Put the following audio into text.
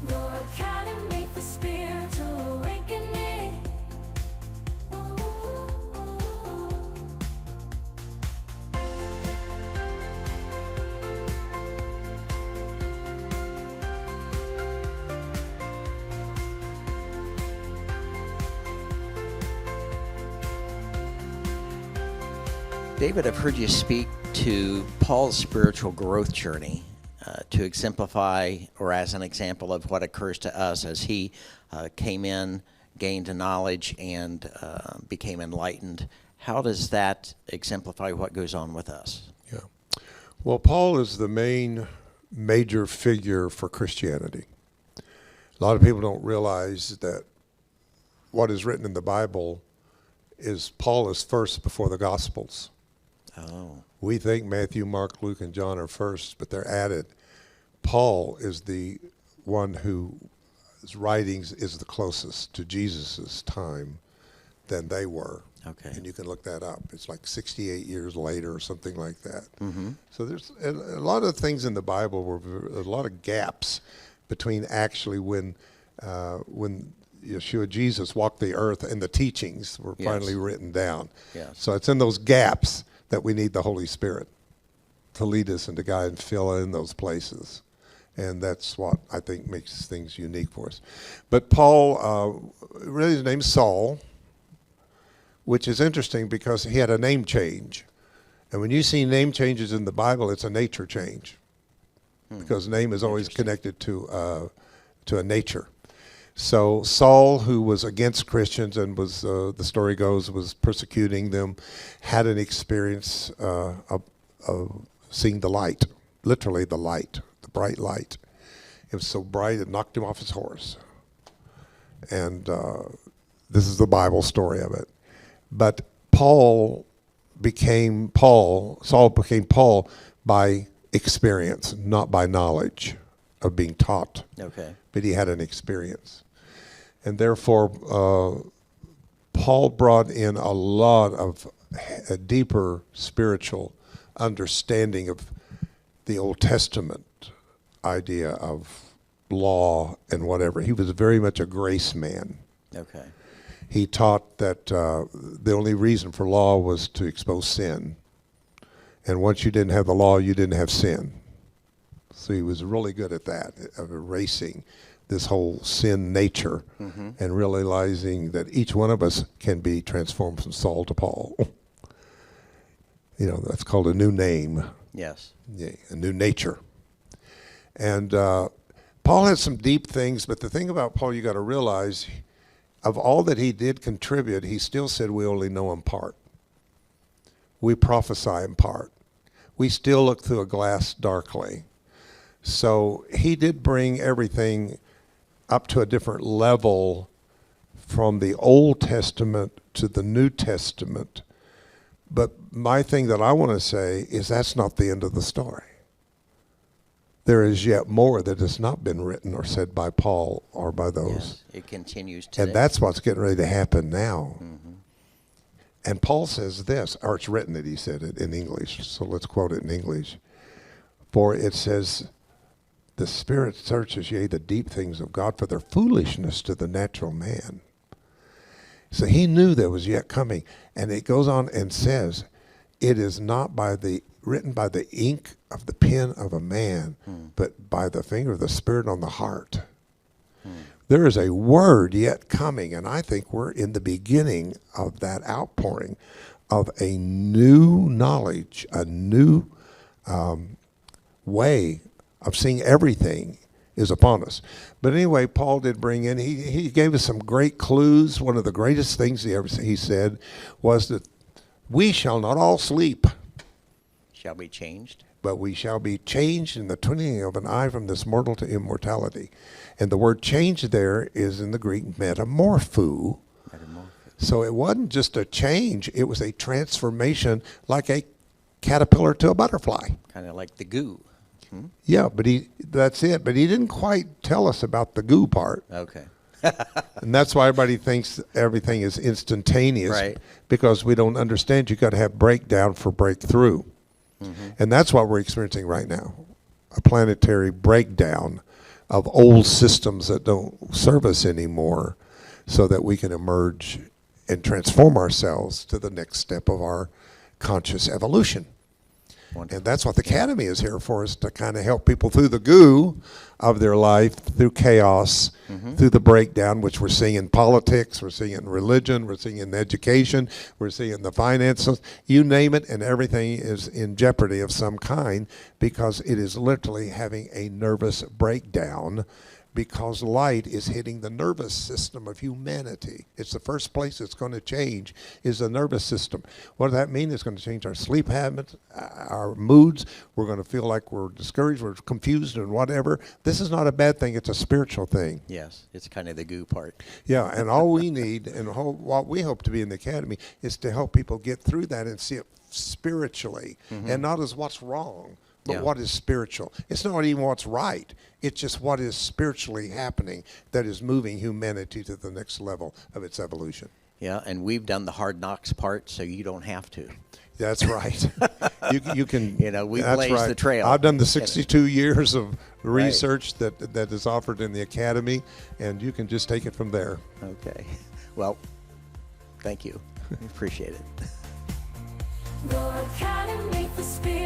Your academy for spiritual awakening. David, I've heard you speak to Paul's spiritual growth journey to exemplify, or as an example of what occurs to us as he came in, gained knowledge, and became enlightened. How does that exemplify what goes on with us? Yeah. Well, Paul is the major figure for Christianity. A lot of people don't realize that what is written in the Bible is Paul is first before the Gospels. Oh. We think Matthew, Mark, Luke, and John are first, but they're added. Paul is the one whose writings is the closest to Jesus' time than they were. Okay. And you can look that up. It's like 68 years later or something like that. Mm-hmm. So there's a lot of things in the Bible where there's a lot of gaps between actually when Yeshua, Jesus, walked the earth and the teachings were finally written down. Yes. So it's in those gaps that we need the Holy Spirit to lead us and to guide and fill in those places. And that's what I think makes things unique for us. But Paul, really his name's Saul, which is interesting because he had a name change. And when you see name changes in the Bible, it's a nature change. Because name is always connected to a nature. So Saul, who was against Christians and was, the story goes, was persecuting them, had an experience of seeing the light, literally the light, the bright light. It was so bright it knocked him off his horse. And this is the Bible story of it. But Saul became Paul by experience, not by knowledge of being taught. Okay. But he had an experience. And therefore, Paul brought in a lot of a deeper spiritual understanding of the Old Testament idea of law and whatever. He was very much a grace man. Okay. He taught that the only reason for law was to expose sin. And once you didn't have the law, you didn't have sin. So he was really good at that, of erasing this whole sin nature and realizing that each one of us can be transformed from Saul to Paul. You know, that's called a new name. Yes. Yeah, a new nature. And Paul has some deep things, but the thing about Paul you got to realize, of all that he did contribute, he still said we only know in part. We prophesy in part. We still look through a glass darkly. So he did bring everything up to a different level from the Old Testament to the New Testament. But my thing that I want to say is that's not the end of the story. There is yet more that has not been written or said by Paul or by those. Yes, it continues today. And that's what's getting ready to happen now. And Paul says this, or it's written that he said it in English, so let's quote it in English. For it says, the Spirit searches, yea, the deep things of God, for their foolishness to the natural man. So he knew there was yet coming. And it goes on and says, it is not written by the ink of the pen of a man, but by the finger of the Spirit on the heart. There is a word yet coming, and I think we're in the beginning of that outpouring of a new knowledge, a new way of seeing everything is upon us. But anyway, Paul did bring in, he gave us some great clues. One of the greatest things he said was that we shall not all sleep. Shall be changed. But we shall be changed in the twinkling of an eye from this mortal to immortality. And the word change there is in the Greek metamorpho. So it wasn't just a change, it was a transformation like a caterpillar to a butterfly. Kind of like the goo. Yeah, but that's it. But he didn't quite tell us about the goo part. Okay. And that's why everybody thinks everything is instantaneous. Right. Because we don't understand you got to have breakdown for breakthrough. And that's what we're experiencing right now, a planetary breakdown of old systems that don't serve us anymore, so that we can emerge and transform ourselves to the next step of our conscious evolution. Wonderful. And that's what the Academy is here for, is to kind of help people through the goo of their life, through chaos, through the breakdown, which we're seeing in politics, we're seeing in religion, we're seeing in education, we're seeing in the finances, you name it, and everything is in jeopardy of some kind, because it is literally having a nervous breakdown, because light is hitting the nervous system of humanity. It's the first place it's going to change, is the nervous system. What does that mean? It's going to change our sleep habits, our moods. We're going to feel like we're discouraged, we're confused, and whatever. This is not a bad thing. It's a spiritual thing. Yes, it's kind of the goo part. Yeah, and all we need, and what we hope to be in the Academy, is to help people get through that and see it spiritually, and not as what's wrong, but what is spiritual. It's not even what's right. It's just what is spiritually happening that is moving humanity to the next level of its evolution. Yeah, and we've done the hard knocks part, so you don't have to. That's right. You can. You know, we that's blazed right. the trail. I've done the 62 years of research that is offered in the Academy, and you can just take it from there. Okay. Well, thank you. Appreciate it. The Academy for Spirit.